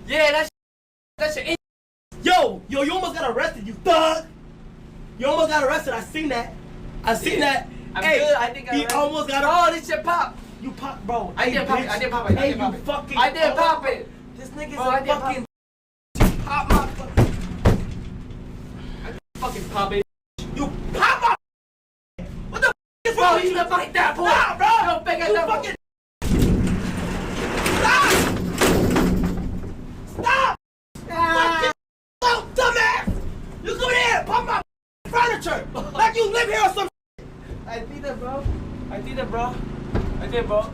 Yeah, that shit. Yo, you almost got arrested, you thug. You almost got arrested. I seen that. I'm Hey, good. I think he almost got arrested. Oh, this shit pop. You pop, bro. I did pop it. I did pop it. Hey, you fucking. I did pop it. This nigga's Bro, I a did fucking. Pop my fucking. I did fucking pop it. You pop my. What the f is Bro, wrong with you you? the fucking that boy. Stop, bro. Yo, fake ass You that boy. fucking. Stop! Fucking oh, dumbass! You come in here, pop my furniture like you live here or some. I did it, bro. I did, bro.